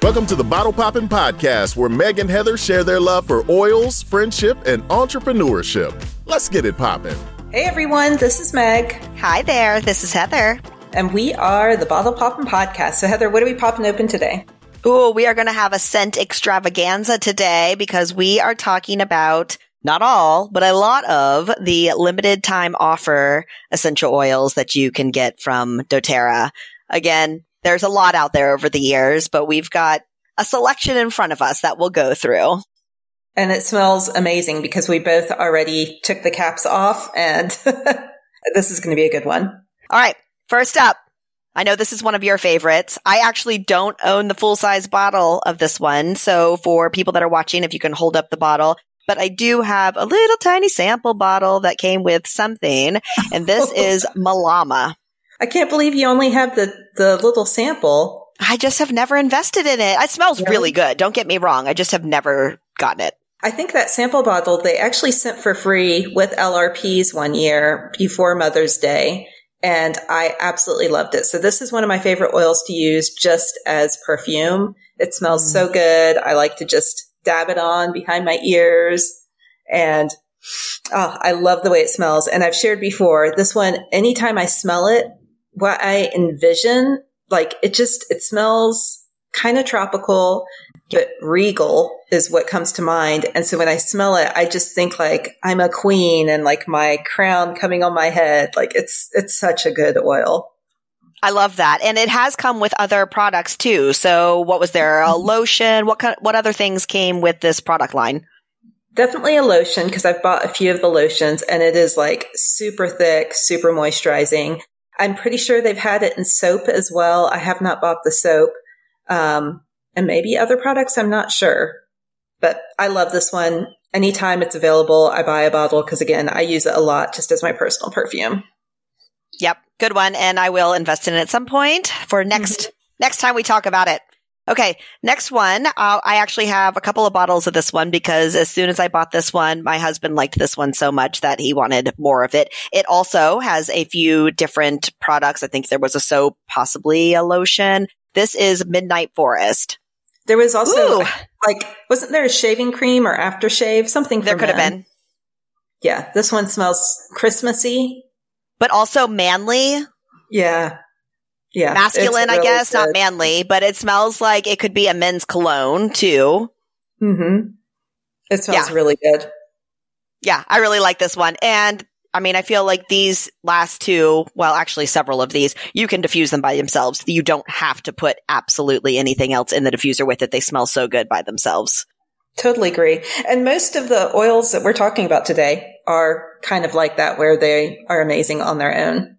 Welcome to the Bottle Poppin' Podcast, where Meg and Heather share their love for oils, friendship, and entrepreneurship. Let's get it poppin'. Hey everyone, this is Meg. Hi there, this is Heather. And we are the Bottle Poppin' Podcast. So Heather, what are we popping open today? Ooh, we are going to have a scent extravaganza today because we are talking about not all, but a lot of the limited time offer essential oils that you can get from doTERRA. Again, there's a lot out there over the years, but we've got a selection in front of us that we'll go through. And it smells amazing because we both already took the caps off, and this is going to be a good one. All right, first up, I know this is one of your favorites. I actually don't own the full-size bottle of this one, so for people that are watching, if you can hold up the bottle, but I do have a little tiny sample bottle that came with something, and this is Malama. I can't believe you only have the little sample. I just have never invested in it. It smells really good. Don't get me wrong. I just have never gotten it. I think that sample bottle they actually sent for free with LRPs one year before Mother's Day, and I absolutely loved it. So this is one of my favorite oils to use just as perfume. It smells so good. I like to just dab it on behind my ears, and I love the way it smells. And I've shared before, this one, anytime I smell it, what I envision, like it smells kind of tropical, but regal is what comes to mind. And so when I smell it, I just think like I'm a queen and like my crown coming on my head. Like it's such a good oil. I love that. And it has come with other products too. So what was there? A lotion? What other things came with this product line? Definitely a lotion, because I've bought a few of the lotions and it is like super thick, super moisturizing. I'm pretty sure they've had it in soap as well. I have not bought the soap. And maybe other products, I'm not sure. But I love this one. Anytime it's available, I buy a bottle because, again, I use it a lot just as my personal perfume. Yep, good one. And I will invest in it at some point for next time we talk about it. Okay, next one. I actually have a couple of bottles of this one because as soon as I bought this one, my husband liked this one so much that he wanted more of it. It also has a few different products. I think there was a soap, possibly a lotion. This is Midnight Forest. There was also, wasn't there a shaving cream or aftershave? Something there could have been. Yeah, this one smells Christmassy. But also manly. Yeah. Yeah. Masculine, really I guess, good. not manly, but it smells like it could be a men's cologne too. Mm-hmm. It smells really good. Yeah, I really like this one. And I mean, I feel like these last two, well, actually several of these, you can diffuse them by themselves. You don't have to put absolutely anything else in the diffuser with it. They smell so good by themselves. Totally agree. And most of the oils that we're talking about today are kind of like that, where they are amazing on their own.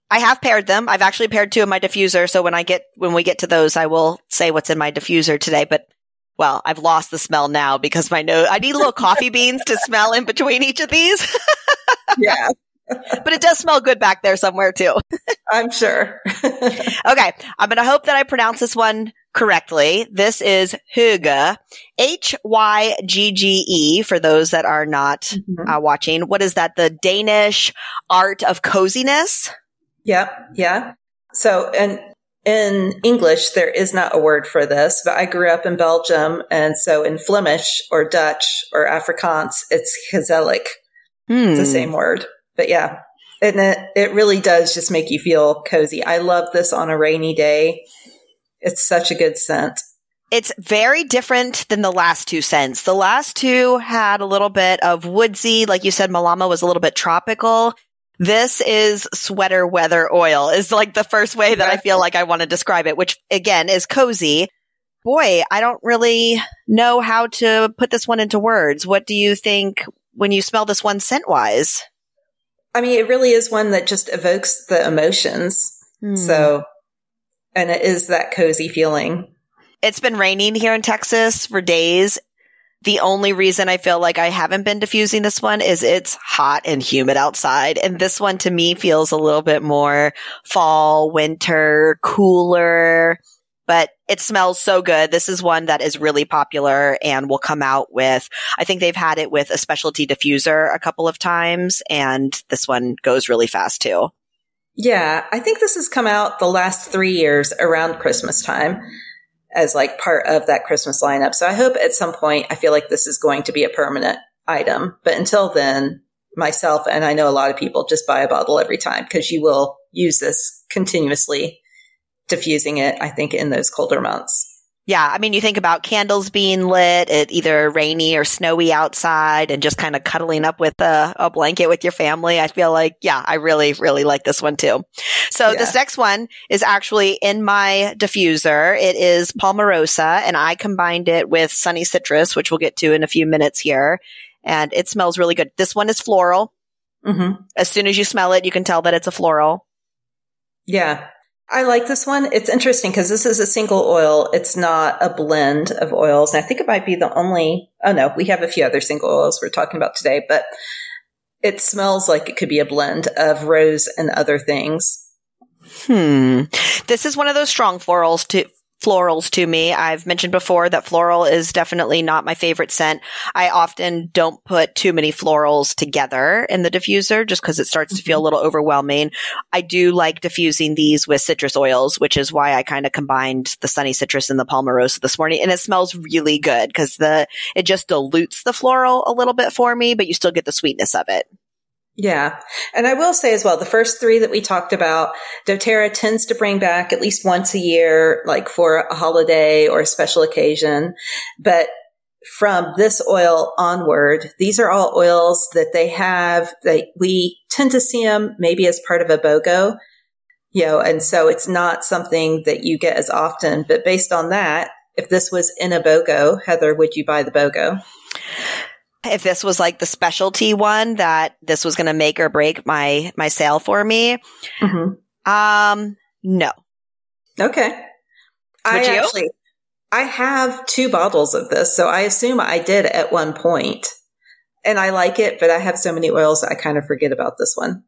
I have paired them. I've actually paired two in my diffuser. So when we get to those, I will say what's in my diffuser today. But well, I've lost the smell now because I need little coffee beans to smell in between each of these. Yeah. But it does smell good back there somewhere too. I'm sure. Okay. I'm going to hope that I pronounce this one correctly. This is Hygge, Hygge, for those that are not watching. What is that? The Danish art of coziness? Yep. Yeah. So, and in English, there is not a word for this, but I grew up in Belgium. And so in Flemish or Dutch or Afrikaans, it's gezellig. It's the same word. But yeah, and it really does just make you feel cozy. I love this on a rainy day. It's such a good scent. It's very different than the last two scents. The last two had a little bit of woodsy, like you said, Malama was a little bit tropical. This is sweater weather oil is like the first way that I feel like I want to describe it, which again is cozy. Boy, I don't really know how to put this one into words. What do you think when you smell this one scent wise? I mean, it really is one that just evokes the emotions. So, and it is that cozy feeling. It's been raining here in Texas for days. The only reason I feel like I haven't been diffusing this one is it's hot and humid outside. And this one to me feels a little bit more fall, winter, cooler, but it smells so good. This is one that is really popular and will come out with, I think they've had it with a specialty diffuser a couple of times, and this one goes really fast too. Yeah, I think this has come out the last 3 years around Christmas time. as like part of that Christmas lineup. So I hope at some point, I feel like this is going to be a permanent item. But until then, myself, and I know a lot of people, just buy a bottle every time because you will use this continuously, diffusing it, I think, in those colder months. Yeah, I mean, you think about candles being lit at either rainy or snowy outside and just kind of cuddling up with a blanket with your family. I feel like, yeah, I really, really like this one too. So this next one is actually in my diffuser. It is Palmarosa, and I combined it with Sunny Citrus, which we'll get to in a few minutes here. And it smells really good. This one is floral. Mm-hmm. As soon as you smell it, you can tell that it's a floral. Yeah. I like this one. It's interesting because this is a single oil. It's not a blend of oils. And I think it might be the only, oh no, we have a few other single oils we're talking about today, but it smells like it could be a blend of rose and other things. This is one of those strong florals to me. I've mentioned before that floral is definitely not my favorite scent. I often don't put too many florals together in the diffuser just because it starts to feel a little overwhelming. I do like diffusing these with citrus oils, which is why I kind of combined the Sunny Citrus and the Palmarosa this morning. And it smells really good because it just dilutes the floral a little bit for me, but you still get the sweetness of it. Yeah. And I will say as well, the first three that we talked about, doTERRA tends to bring back at least once a year, like for a holiday or a special occasion. But from this oil onward, these are all oils that they have, we tend to see them maybe as part of a BOGO, and so it's not something that you get as often. But based on that, if this was in a BOGO, Heather, would you buy the BOGO? If this was like the specialty one that this was going to make or break my sale for me, no. Okay. Would you? I have 2 bottles of this, so I assume I did at one point. And I like it, but I have so many oils that I kind of forget about this one.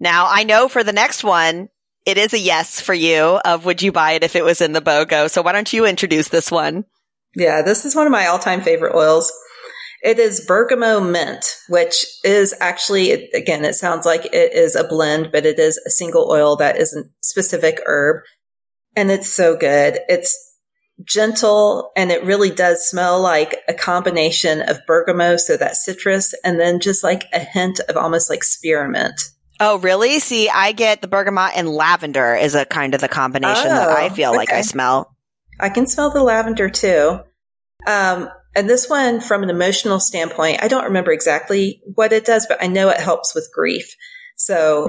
Now, I know for the next one, it is a yes for you of would you buy it if it was in the BOGO. So why don't you introduce this one? Yeah, this is one of my all-time favorite oils. It is Bergamot Mint, which is actually, again, it sounds like it is a blend, but it is a single oil that is a specific herb. And it's so good. It's gentle, and it really does smell like a combination of bergamot, so that citrus, and then just like a hint of almost like spearmint. Oh, really? See, I get the bergamot and lavender is a kind of the combination that I feel like I smell. I can smell the lavender too. And this one, from an emotional standpoint, I don't remember exactly what it does, but I know it helps with grief. So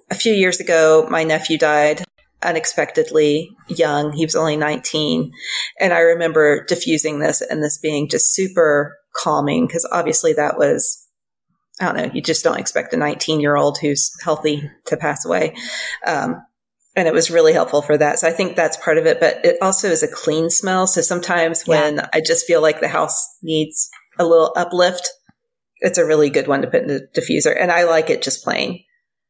a few years ago, my nephew died unexpectedly young. He was only 19. And I remember diffusing this and this being just super calming because obviously that was, I don't know, you just don't expect a 19-year-old who's healthy to pass away. And it was really helpful for that. So I think that's part of it, but it also is a clean smell. So sometimes when I just feel like the house needs a little uplift, it's a really good one to put in the diffuser. And I like it just plain.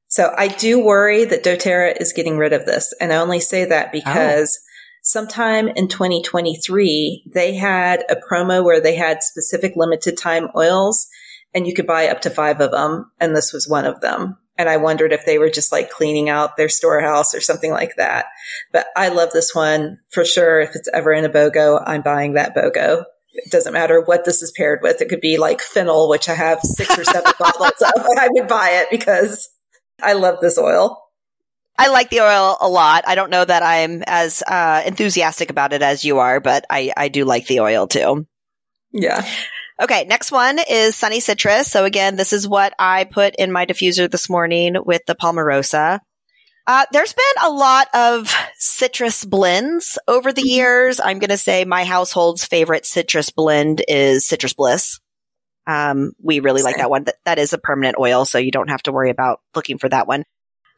So I do worry that doTERRA is getting rid of this. And I only say that because sometime in 2023, they had a promo where they had specific limited time oils and you could buy up to 5 of them. And this was one of them. And I wondered if they were just like cleaning out their storehouse or something like that. But I love this one for sure. If it's ever in a BOGO, I'm buying that BOGO. It doesn't matter what this is paired with. It could be like fennel, which I have 6 or 7 bottles of, but I would buy it because I love this oil. I like the oil a lot. I don't know that I'm as enthusiastic about it as you are, but I do like the oil too. Yeah. Okay, next one is Sunny Citrus. So again, this is what I put in my diffuser this morning with the Palmarosa. There's been a lot of citrus blends over the years. I'm going to say my household's favorite citrus blend is Citrus Bliss. We really like that one. That is a permanent oil, so you don't have to worry about looking for that one.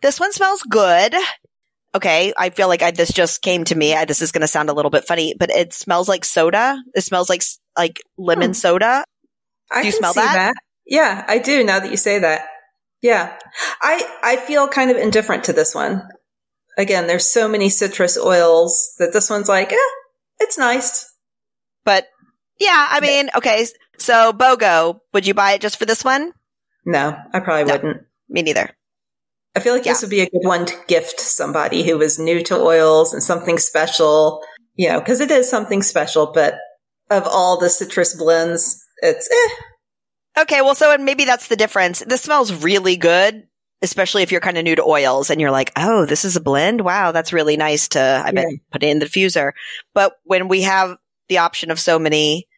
This one smells good. Okay, I feel like this just came to me. This is going to sound a little bit funny, but it smells like soda. It smells like lemon soda. Do you smell that? Yeah, I do now that you say that. Yeah. I feel kind of indifferent to this one. Again, there's so many citrus oils that this one's like, it's nice. But yeah, I mean, okay. So BOGO, would you buy it just for this one? No, I probably wouldn't. Me neither. I feel like this would be a good one to gift somebody who was new to oils and something special. you know, because it is something special, but of all the citrus blends, it's Okay, well, so and maybe that's the difference. This smells really good, especially if you're kind of new to oils and you're like, oh, this is a blend? Wow, that's really nice to, I bet, put it in the diffuser. But when we have the option of so many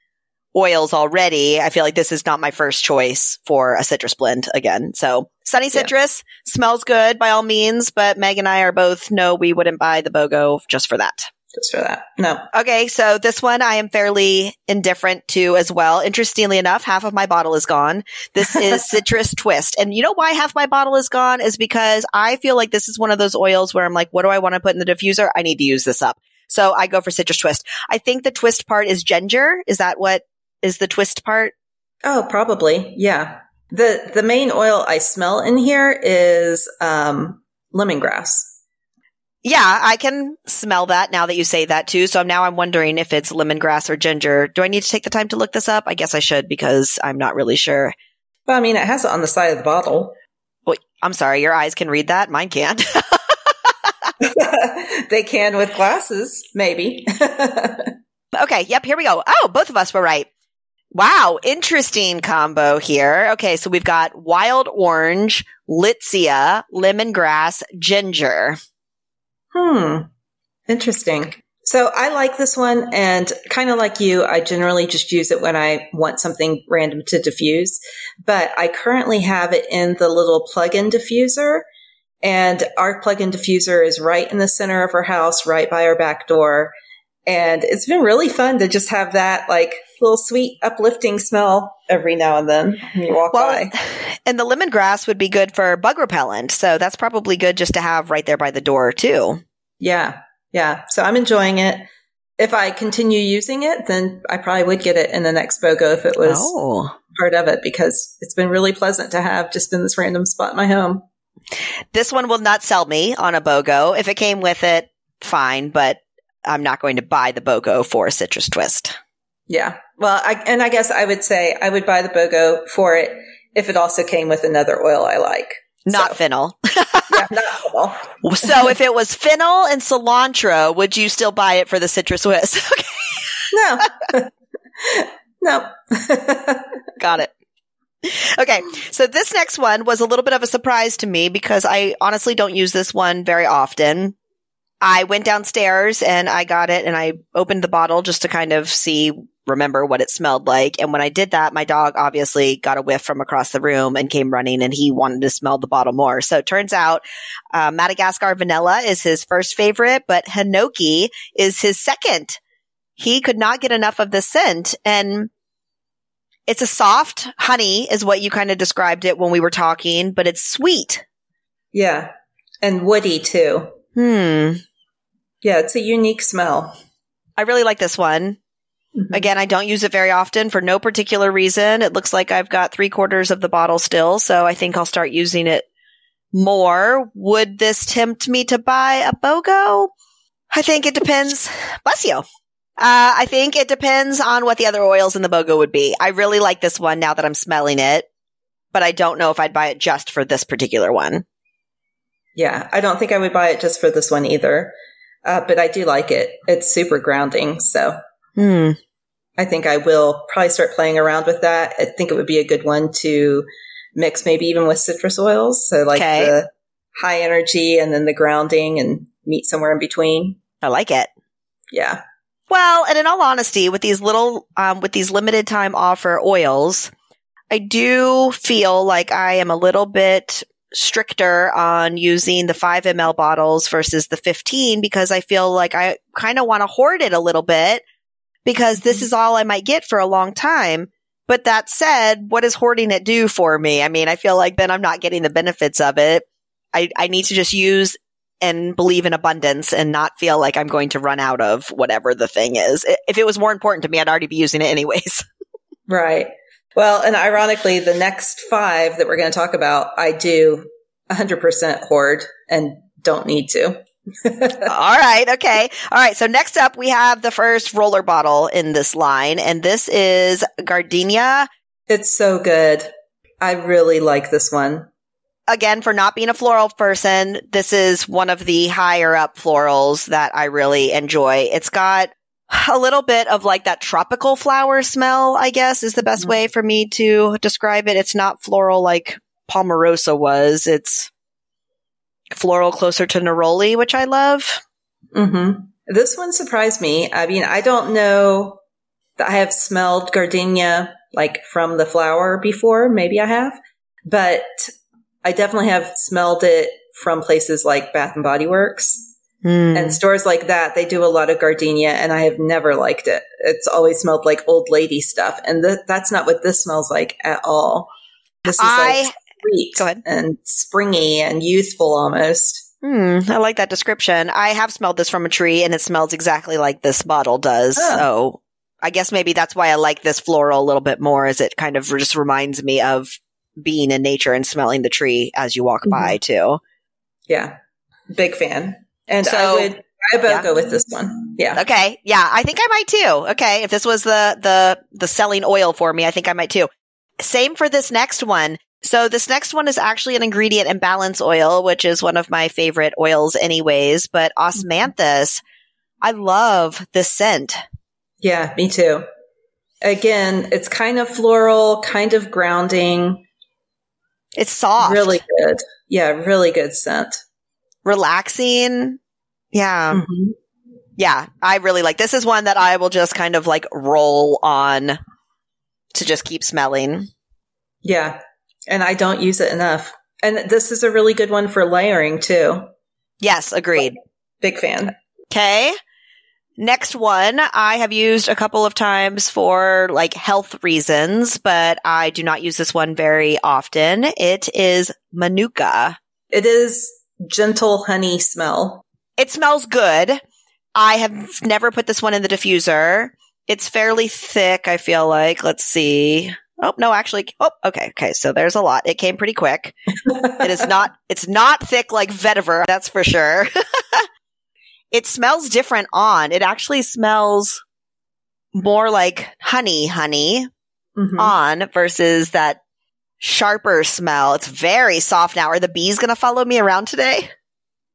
oils already, I feel like this is not my first choice for a citrus blend again. So Sunny Citrus smells good by all means, but Meg and I are both, no, we wouldn't buy the BOGO just for that. Just for that. No. Okay, so this one I am fairly indifferent to as well. Interestingly enough, half of my bottle is gone. This is Citrus Twist. And you know why half my bottle is gone is because I feel like this is one of those oils where I'm like, what do I want to put in the diffuser? I need to use this up. So I go for Citrus Twist. I think the twist part is ginger. Is that what is the twist part? Oh, probably. Yeah. The main oil I smell in here is lemongrass. Yeah, I can smell that now that you say that too. So now I'm wondering if it's lemongrass or ginger. Do I need to take the time to look this up? I guess I should because I'm not really sure. Well, I mean, it has it on the side of the bottle. Well, I'm sorry, your eyes can read that. Mine can't. They can with glasses, maybe. Okay, yep, here we go. Oh, both of us were right. Wow, interesting combo here. Okay, so we've got wild orange, Litsea, lemongrass, ginger. Interesting. So I like this one, and kind of like you, I generally just use it when I want something random to diffuse, but I currently have it in the little plug-in diffuser, and our plug-in diffuser is right in the center of our house, right by our back door, and it's been really fun to just have that like little sweet uplifting smell every now and then when you walk by. And the lemongrass would be good for bug repellent, so that's probably good just to have right there by the door too. Yeah. So I'm enjoying it. If I continue using it, then I probably would get it in the next BOGO if it was part of it, because it's been really pleasant to have just in this random spot in my home. This one will not sell me on a BOGO. If it came with it, fine, but I'm not going to buy the BOGO for a Citrus Twist. Yeah. Well, I guess I would say I would buy the BOGO for it if it also came with another oil I like. Not fennel. Yeah, not fennel. So if it was fennel and cilantro, would you still buy it for the Citrus Twist? Okay. No. Got it. Okay. So this next one was a little bit of a surprise to me because I honestly don't use this one very often. I went downstairs and I got it and I opened the bottle just to kind of remember what it smelled like. And when I did that, my dog obviously got a whiff from across the room and came running and he wanted to smell the bottle more. So it turns out Madagascar vanilla is his first favorite, but Hinoki is his second. He could not get enough of the scent. And it's a soft honey is what you kind of described it when we were talking, but it's sweet. Yeah. And woody too. Yeah, it's a unique smell. I really like this one. Mm-hmm. Again, I don't use it very often for no particular reason. It looks like I've got 3/4 of the bottle still, so I think I'll start using it more. Would this tempt me to buy a BOGO? I think it depends. Bless you. I think it depends on what the other oils in the BOGO would be. I really like this one now that I'm smelling it, but I don't know if I'd buy it just for this particular one. Yeah, I don't think I would buy it just for this one either. But I do like it. It's super grounding. So I think I will probably start playing around with that. I think it would be a good one to mix maybe even with citrus oils. So like the high energy and then the grounding and meet somewhere in between. I like it. Yeah. Well, and in all honesty, with these limited time offer oils, I do feel like I am a little bit stricter on using the 5 ml bottles versus the 15 because I feel like I kind of want to hoard it a little bit because this is all I might get for a long time. But that said, what does hoarding it do for me? I mean, I feel like then I'm not getting the benefits of it. I need to just use and believe in abundance and not feel like I'm going to run out of whatever the thing is. If it was more important to me, I'd already be using it anyways. Right. Well, and ironically, the next 5 that we're going to talk about, I do 100% hoard and don't need to. All right. Okay. All right. So next up, we have the first roller bottle in this line, and this is Gardenia. It's so good. I really like this one. again, for not being a floral person, this is one of the higher up florals that I really enjoy. It's got a little bit of like that tropical flower smell, I guess, is the best way for me to describe it. It's not floral like Palmarosa was. It's floral closer to neroli, which I love. Mm-hmm. This one surprised me. I mean, I don't know that I have smelled gardenia like from the flower before. Maybe I have, but I definitely have smelled it from places like Bath and Body Works. And stores like that, they do a lot of gardenia, and I have never liked it. It's always smelled like old lady stuff, and that's not what this smells like at all. This is like sweet and springy and youthful almost. I like that description. I have smelled this from a tree, and it smells exactly like this bottle does. Oh. So I guess maybe that's why I like this floral a little bit more, is it kind of just reminds me of being in nature and smelling the tree as you walk by, too. Yeah. Big fan. And so, I would try BOGO with this one. Yeah. Okay. Yeah, I think I might too. Okay. If this was the selling oil for me, I think I might too. Same for this next one. So this next one is actually an ingredient and balance oil, which is one of my favorite oils anyways. But Osmanthus, I love this scent. Yeah, me too. Again, it's kind of floral, kind of grounding. It's soft. Really good. Yeah, really good scent. Relaxing. Yeah. Yeah, I really like this. Is one that I will just kind of like roll on to just keep smelling. Yeah. And I don't use it enough. And this is a really good one for layering too. Yes, agreed. Big fan. Okay. Next one I have used a couple of times for like health reasons, but I do not use this one very often. It is Manuka. It is gentle honey smell. It smells good. I have never put this one in the diffuser. It's fairly thick, I feel like. Let's see. Oh, no, actually. Oh, okay. Okay. So there's a lot. It came pretty quick. It's not thick like vetiver. That's for sure. It smells different on. It actually smells more like honey on versus that sharper smell. It's very soft now. Are the bees going to follow me around today?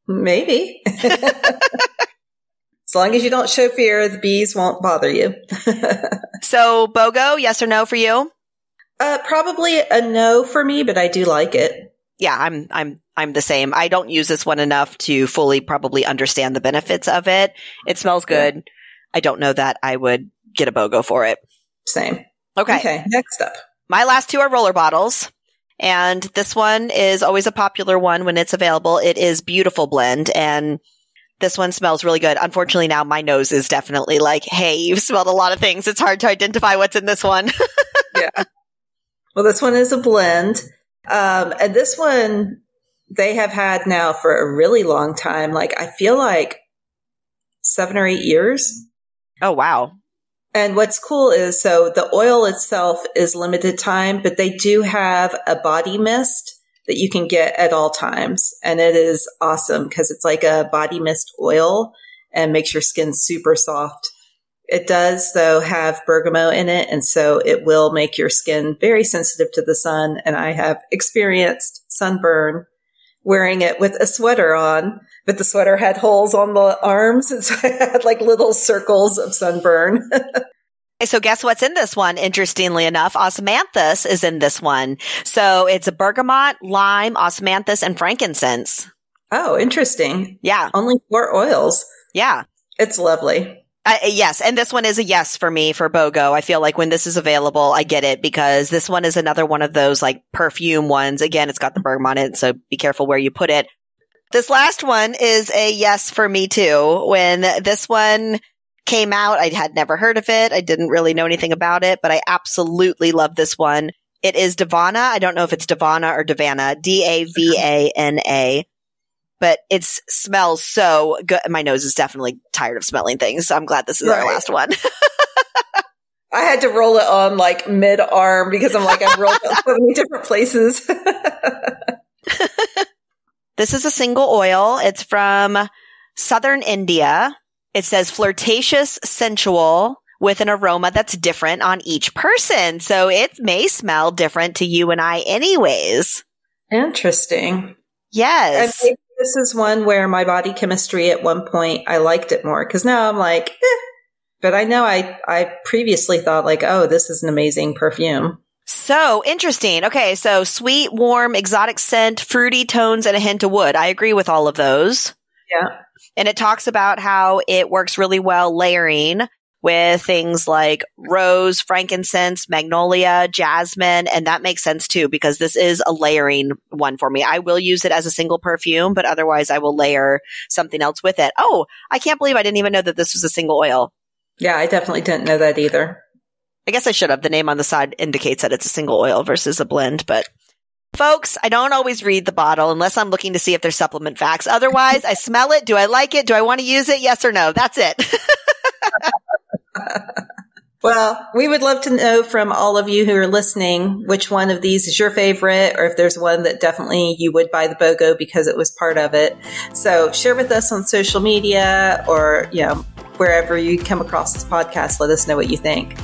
Maybe. As long as you don't show fear, the bees won't bother you. So BOGO, yes or no for you? Probably a no for me, but I do like it. Yeah, I'm the same. I don't use this one enough to fully probably understand the benefits of it. It smells good. Yeah. I don't know that I would get a BOGO for it. Same. Okay. Next up. My last two are roller bottles, and this one is always a popular one when it's available. It is Beautiful Blend, and this one smells really good. Unfortunately, now my nose is definitely like, hey, you've smelled a lot of things. It's hard to identify what's in this one. Yeah. Well, this one is a blend. And this one they have had now for a really long time. Like, I feel like 7 or 8 years. Oh, wow. And what's cool is, so the oil itself is limited time, but they do have a body mist that you can get at all times. And it is awesome because it's like a body mist oil and makes your skin super soft. It does, though, have bergamot in it. And so it will make your skin very sensitive to the sun. And I have experienced sunburn wearing it with a sweater on, but the sweater had holes on the arms. And so I had like little circles of sunburn. So guess what's in this one? Interestingly enough, Osmanthus is in this one. So it's a bergamot, lime, Osmanthus, and frankincense. Oh, interesting. Yeah. Only 4 oils. Yeah. It's lovely. Yes. And this one is a yes for me for BOGO. I feel like when this is available, I get it because this one is another one of those like perfume ones. Again, it's got the bergamot in it, so be careful where you put it. This last one is a yes for me too. When this one came out, I had never heard of it. I didn't really know anything about it, but I absolutely love this one. It is Davana. I don't know if it's Davana or Davana, Davana. But it smells so good. My nose is definitely tired of smelling things. So I'm glad this is our last one. I had to roll it on like mid-arm because I'm like, I've rolled it so many different places. This is a single oil. It's from southern India. It says flirtatious, sensual, with an aroma that's different on each person. So it may smell different to you and I anyways. Interesting. Yes. And maybe this is one where my body chemistry at one point, I liked it more because now I'm like, But I know I previously thought like, oh, this is an amazing perfume. So interesting. Okay. So sweet, warm, exotic scent, fruity tones, and a hint of wood. I agree with all of those. Yeah. And it talks about how it works really well layering with things like rose, frankincense, magnolia, jasmine. And that makes sense too, because this is a layering one for me. I will use it as a single perfume, but otherwise I will layer something else with it. Oh, I can't believe I didn't even know that this was a single oil. Yeah, I definitely didn't know that either. I guess I should have. The name on the side indicates that it's a single oil versus a blend, but folks, I don't always read the bottle unless I'm looking to see if there's supplement facts. Otherwise, I smell it. Do I like it? Do I want to use it? Yes or no? That's it. Well, we would love to know from all of you who are listening which one of these is your favorite, or if there's one that definitely you would buy the BOGO because it was part of it. So share with us on social media or, wherever you come across this podcast. Let us know what you think.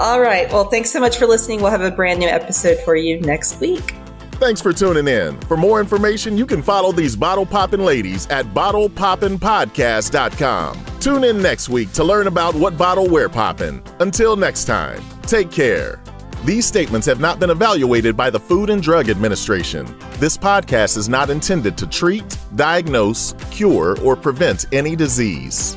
All right. Well, thanks so much for listening. We'll have a brand new episode for you next week. Thanks for tuning in. For more information, you can follow these bottle poppin' ladies at bottlepoppinpodcast.com. Tune in next week to learn about what bottle we're poppin'. Until next time, take care. These statements have not been evaluated by the Food and Drug Administration. This podcast is not intended to treat, diagnose, cure, or prevent any disease.